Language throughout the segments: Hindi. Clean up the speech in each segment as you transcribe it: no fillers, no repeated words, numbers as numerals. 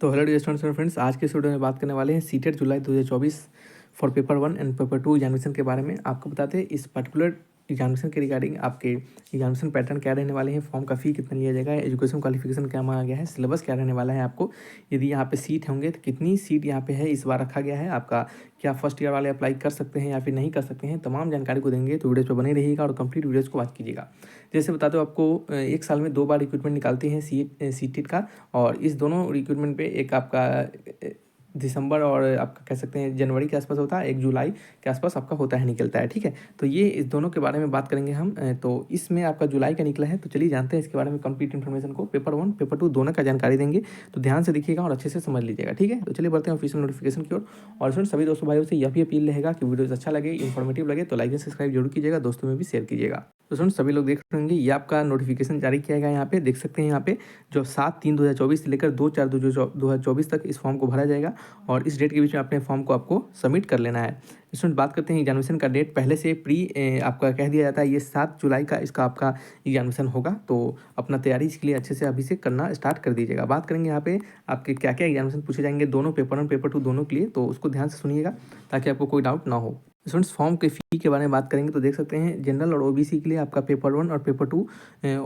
तो hello dear students and friends, आज के इस वीडियो में बात करने वाले हैं CTET July 2024 for paper 1 and paper 2 examination के बारे में। आपको बताते हैं इस पर्टिकुलर एग्जामिनेशन के रिगार्डिंग आपके एग्जामिनेशन पैटर्न क्या रहने वाले हैं, फॉर्म का फी कितना लिया जाएगा, एजुकेशन क्वालिफिकेशन क्या मांगा गया है, सिलेबस क्या रहने वाला है, आपको यदि यहाँ पे सीट होंगे तो कितनी सीट यहाँ पे है इस बार रखा गया है, आपका क्या फर्स्ट ईयर वाले अप्लाई कर सकते हैं या फिर नहीं कर सकते हैं, तमाम जानकारी को देंगे। तो वीडियो पर बने रहिएगा और कंप्लीट वीडियोज़ को वॉच कीजिएगा। जैसे बताते हो आपको एक साल में 2 बार रिक्रूटमेंट निकालते हैं सीटेट का, और इस दोनों रिक्रूटमेंट पे एक आपका दिसंबर और आपका कह सकते हैं जनवरी के आसपास होता है, एक जुलाई के आसपास आपका होता है, निकलता है। ठीक है, तो ये इस दोनों के बारे में बात करेंगे हम। तो इसमें आपका जुलाई का निकला है, तो चलिए जानते हैं इसके बारे में कंप्लीट इन्फॉर्मेशन को। पेपर 1 पेपर 2 दोनों का जानकारी देंगे, तो ध्यान से देखिएगा और अच्छे से समझ लीजिएगा। ठीक है, तो चलिए बढ़ते हैं ऑफिशियल नोटिफिकेशन की ओर। और सुन सभी दोस्तों भाइयों से यह भी अपील रहेगा कि वीडियो अच्छा लगे, इन्फॉर्मेटिव लगे तो लाइक एंड सब्सक्राइब जरूर कीजिएगा, दोस्तों में भी शेयर कीजिएगा। तो सुन सभी लोग देख रहे होंगे ये आपका नोटिफिकेशन जारी किया गया है। यहाँ पे देख सकते हैं, यहाँ पे जो 7/3/2024 से लेकर 2/4/2024 तक इस फॉर्म को भरा जाएगा, और इस डेट के बीच में अपने फॉर्म को आपको सबमिट कर लेना है। स्टूडेंट बात करते हैं एग्जामिनेशन का डेट, पहले से आपका कह दिया जाता है ये 7 जुलाई का इसका आपका एग्जामिनेशन होगा। तो अपना तैयारी इसके लिए अच्छे से अभी से करना स्टार्ट कर दीजिएगा। बात करेंगे यहाँ पे आपके क्या क्या एग्जामिनेशन पूछे जाएंगे दोनों पेपर 1 पेपर 2 दोनों के लिए, तो उसको ध्यान से सुनिएगा ताकि आपको कोई डाउट ना हो। स्टूडेंट्स फॉर्म के फ़ी के बारे में बात करेंगे तो देख सकते हैं जनरल और ओबीसी के लिए आपका पेपर 1 और पेपर 2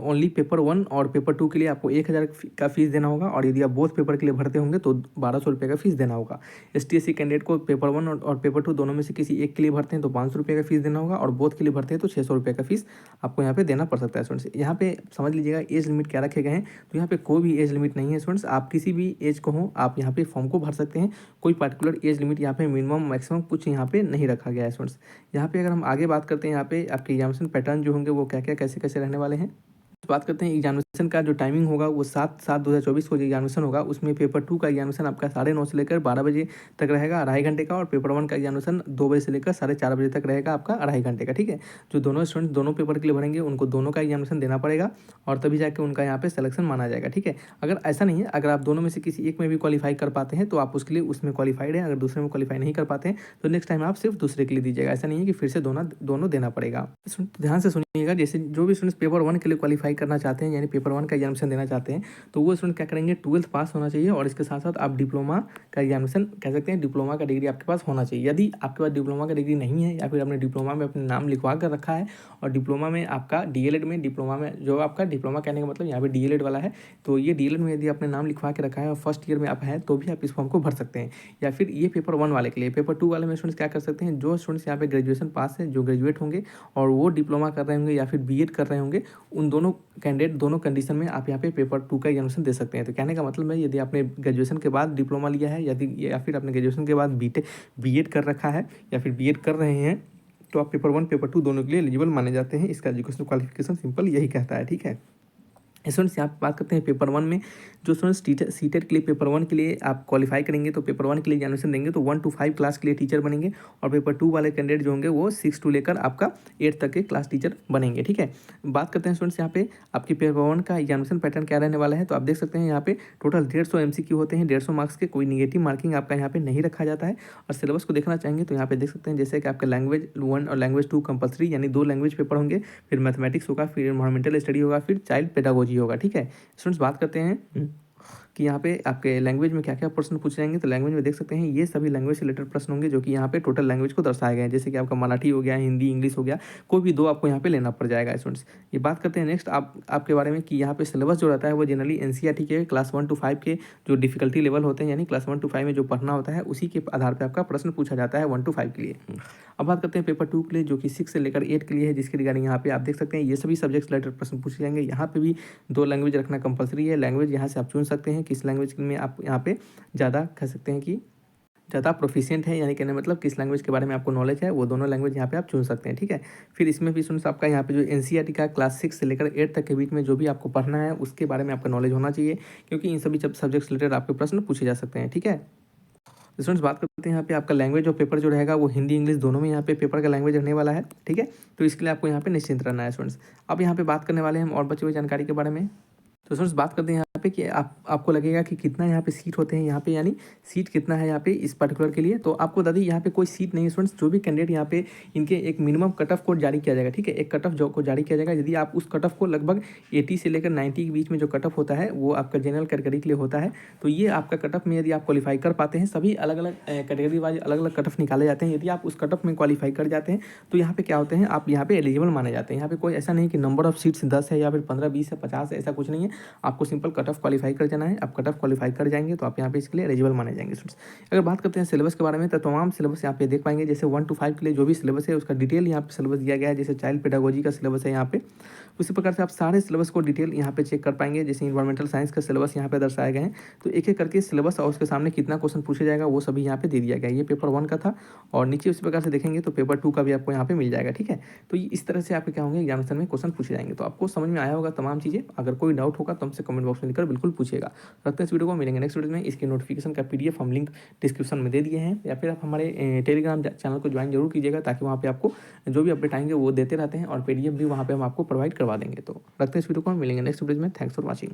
ओनली पेपर 1 और पेपर 2 के लिए आपको 1000 का फीस देना होगा, और यदि आप बोथ पेपर के लिए भरते होंगे तो 1200 रुपये का फीस देना होगा। ST/SC कैंडिडेट को पेपर 1 और पेपर 2 दोनों में से किसी एक के लिए भरते हैं तो 500 रुपये का फीस देना होगा, और बोथ के लिए भरते हैं तो 600 रुपये का फीस आपको यहाँ पे देना पड़ सकता है। स्टूडेंट्स यहाँ पे समझ लीजिएगा एज लिमिट क्या रखे गए हैं, तो यहाँ पे कोई भी एज लिमिट नहीं है। स्टूडेंट्स आप किसी भी एज को हो आप यहाँ पे फॉर्म को भर सकते हैं, कोई पर्टिकुलर एज लिमिट यहाँ पे मिनिमम मैक्सिमम कुछ यहाँ पे नहीं रखा गया है। स्टूडेंट्स यहाँ पे अगर हम आगे बात करते हैं यहाँ पे आपके एग्जामिनेशन पैटर्न जो होंगे वो क्या क्या कैसे कैसे रहने वाले हैं। बात करते हैं एग्जामिनेशन का जो टाइमिंग होगा वो 7/7/2024 को जो एग्जामिनेशन होगा उसमें पेपर 2 का एग्जामिनेशन आपका 9:30 से लेकर 12 बजे तक रहेगा, 2.5 घंटे का, और पेपर 1 का एग्जामिनेशन 2 बजे से लेकर 4:30 बजे तक रहेगा आपका 2.5 घंटे का। ठीक है, जो दोनों स्टूडेंट दोनों पेपर के लिए भरेंगे उनको दोनों का एग्जामिनेशन देना पड़ेगा, और तभी जाकर उनका यहाँ पे सिलेक्शन माना जाएगा। ठीक है, अगर ऐसा नहीं है, अगर आप दोनों में से किसी एक में भी क्वालिफाई कर पाते हैं तो आप उसके लिए उसमें क्वालिफाइड हैं, अगर दूसरे में क्वालिफाई नहीं कर पाते हैं तो नेक्स्ट टाइम आप सिर्फ दूसरे के लिए दीजिएगा, ऐसा नहीं है कि फिर से दोनों देना पड़ेगा। ध्यान से सुनिएगा, जैसे जो भी स्टूडेंट्स पेपर 1 के लिए क्वालिफाई करना चाहते हैं यानी पेपर 1 का एग्जामिनेशन देना चाहते हैं तो वो स्टूडेंट क्या करेंगे, 12th पास होना चाहिए, और इसके साथ साथ आप डिप्लोमा का एग्जामिनेशन कह सकते हैं, डिप्लोमा का डिग्री आपके पास होना चाहिए। यदि आपके पास डिप्लोमा का डिग्री नहीं है या फिर आपने डिप्लोमा में अपना नाम लिखवा कर रखा है, और डिप्लोमा में आपका DLED में, डिप्लोमा में जो आपका डिप्लोमा कहने का मतलब यहाँ पे DLED वाला है, तो ये DLED में यदि आपने नाम लिखवा के रखा है और फर्स्ट ईयर में आप हैं तो भी आप इस फॉर्म को भर सकते हैं। या फिर ये पेपर 1 वाले के लिए, पेपर 2 वाले में स्टूडेंट्स क्या कर सकते हैं, जो स्टूडेंट्स यहाँ पे ग्रेजुएशन पास है, जो ग्रेजुएट होंगे और वो डिप्लोमा कर रहे होंगे या फिर B.Ed कर रहे होंगे, उन दोनों कैंडिडेट दोनों कंडीशन में आप यहाँ पे पेपर 2 का एग्जामिनेशन दे सकते हैं। तो कहने का मतलब है यदि आपने ग्रेजुएशन के बाद डिप्लोमा लिया है, यदि या फिर आपने ग्रेजुएशन के बाद B.Ed कर रखा है या फिर B.Ed कर रहे हैं, तो आप पेपर 1 पेपर 2 दोनों के लिए एलिजिबल माने जाते हैं। इसका एजुकेशन क्वालिफिकेशन सिंपल यही कहता है। ठीक है, स्टूडेंट्स यहाँ पे बात करते हैं पेपर 1 में जो स्टूडेंट्स सीटेट के लिए पेपर 1 के लिए आप क्वालिफाई करेंगे तो पेपर 1 के लिए एग्जामिनेशन देंगे तो 1 to 5 क्लास के लिए टीचर बनेंगे, और पेपर 2 वाले कैंडिडेट जो होंगे वो 6 to लेकर आपका 8 तक के क्लास टीचर बनेंगे। ठीक है, बात करते हैं स्टूडेंट्स यहाँ पे आपके पेपर 1 का एग्जामिनेशन पैटर्न क्या रहने वाला है। तो आप देख सकते हैं यहाँ पे टोटल 150 MCQ होते हैं, 150 मार्क्स के, कोई निगेटिव मार्किंग आपका यहाँ पे नहीं रखा जाता है। और सिलेबस को देखना चाहेंगे तो यहाँ पे देख सकते हैं जैसे कि आपका लैंग्वेज 1 और लैंग्वेज 2 कंपलसरी, यानी 2 लैंग्वेज पेपर होंगे, फिर मैथमेटिक्स होगा, फिर एनवायरमेंटल स्टडी होगा, फिर चाइल्ड पेडागोजी होगा। ठीक है, स्टूडेंट्स बात करते हैं कि यहाँ पे आपके लैंग्वेज में क्या क्या प्रश्न पूछे जाएंगे। तो लैंग्वेज में देख सकते हैं ये सभी लैंग्वेज से रिलेटेड प्रश्न होंगे जो कि यहाँ पे टोटल लैंग्वेज को दर्शाए गए हैं, जैसे कि आपका मराठी हो गया, हिंदी, इंग्लिश हो गया, कोई भी 2 आपको यहाँ पे लेना पड़ जाएगा। स्टूडेंट्स ये बात करते हैं नेक्स्ट आपके बारे में कि यहाँ पे सिलेबस जो रहता है वो जनरली NCERT के क्लास 1 to 5 के जो डिफिकल्टी लेवल होते हैं, यानी क्लास 1 to 5 में जो पढ़ना होता है उसी के आधार पर आपका प्रश्न पूछा जाता है 1 to 5 के लिए। अब बात करते हैं पेपर 2 के लिए जो कि 6 से लेकर 8 के लिए है, जिसके रिगार्डिंग यहाँ पे आप देख सकते हैं ये सभी सब्जेक्ट्स रिलेटेड प्रश्न पूछे जाएंगे। यहाँ पे भी 2 लैंग्वेज रखना कंपलसरी है। लैंग्वेज यहाँ से आप चुन सकते हैं किस लैंग्वेज में आप यहाँ पे ज़्यादा कह सकते हैं कि ज़्यादा प्रोफिशिएंट है, यानी कहने मतलब किस लैंग्वेज के बारे में आपको नॉलेज है, वो दोनों लैंग्वेज यहाँ पे आप चुन सकते हैं। ठीक है, फिर इसमें भी सुन आपका यहाँ पे जो NCERT का क्लास 6 से लेकर 8 तक के बीच में जो भी आपको पढ़ना है उसके बारे में आपका नॉलेज होना चाहिए, क्योंकि इन सभी सब्जेक्ट्स रिलेटेड आपके प्रश्न पूछे जा सकते हैं। ठीक है, स्टूडेंट्स बात करते हैं यहाँ पे आपका लैंग्वेज और पेपर जो रहेगा वो हिंदी इंग्लिश दोनों में यहाँ पे पेपर का लैंग्वेज रहने वाला है। ठीक है, तो इसके लिए आपको यहाँ पे निश्चिंत रहना है। स्टूडेंट्स अब यहाँ पे बात करने वाले हैं हम और बचे हुए जानकारी के बारे में। तो स्टूडेंट्स बात करते हैं यहाँ पे कि आपको लगेगा कि कितना यहाँ पे सीट होते हैं यहाँ पे, यानी सीट कितना है यहाँ पे इस पर्टिकुलर के लिए। तो आपको बता दें यहाँ पे कोई सीट नहीं है स्टूडेंट्स। जो भी कैंडिडेट यहाँ पे इनके एक मिनिमम कट ऑफ को जारी किया जाएगा, ठीक है, एक कट ऑफ जो को जारी किया जाएगा। यदि आप उस कट ऑफ को लगभग 80 से लेकर 90 के बीच में जो कट ऑफ होता है वो आपका जनरल कैटेगरी के लिए होता है। तो ये आपका कट ऑफ में यदि आप क्वालिफाई कर पाते हैं, सभी अलग अलग कैटेगरी वाइज अलग अलग कट ऑफ निकाले जाते हैं। यदि आप उस कट ऑफ में क्वालिफाई कर जाते हैं तो यहाँ पे क्या होते हैं, आप यहाँ पे एलिजिबल माने जाते हैं। यहाँ पे कोई ऐसा नहीं कि नंबर ऑफ सीट्स 10 है या फिर 15, 20 है, 50 है, ऐसा कुछ नहीं है। आपको सिंपल कट ऑफ क्वालिफाई कर जाना है। आप कट ऑफ क्वालिफाई कर जाएंगे तो आप यहाँ पे इसके लिए एलिजिबल माने जाएंगे स्टूडेंट्स। अगर बात करते हैं सिलेबस के बारे में, तो तमाम सिलेबस यहाँ पे देख पाएंगे। जैसे 1 to 5 के लिए जो भी सिलेबस है उसका डिटेल यहाँ पे सिलेबस दिया गया है। जैसे चाइल्ड पेडागोजी का सिलेबस है यहाँ पे, उसी प्रकार से आप सारे सिलेबस को डिटेल यहाँ पे चेक कर पाएंगे। जैसे इन्वायरमेंटल साइंस का सिलेबस यहाँ पे दर्शाए गए हैं। तो एक एक करके सिलेबस और उसके सामने कितना क्वेश्चन पूछा जाएगा वो सभी यहाँ पे दे दिया गया है। ये पेपर 1 का था और नीचे उसी प्रकार से देखेंगे तो पेपर 2 का भी आपको यहाँ पे मिल जाएगा, ठीक है। तो इस तरह से आपके क्या होंगे, एग्जामिनेशन में क्वेश्चन पूछे जाएंगे। तो आपको समझ में आया होगा तमाम चीज़ें। अगर कोई डाउट होगा तो हमसे कमेंट बॉक्स में लिखकर बिल्कुल पूछेगा। रखते हैं इस वीडियो को, मिलेंगे नेक्स्ट वीडियो में। इसकी नोटिफिकेशन का PDF हम लिंक डिस्क्रिप्शन में दे दिए हैं, या फिर आप हमारे टेलीग्राम चैनल को ज्वाइन जरूर कीजिएगा, ताकि वहाँ पे आपको जो भी अपडेट आएंगे वो देते रहते हैं और PDF भी वहाँ पे हम आपको प्रोवाइड करवा देंगे। तो रखते हैं इस वीडियो को, मिलेंगे नेक्स्ट वीडियो में। Thanks for watching.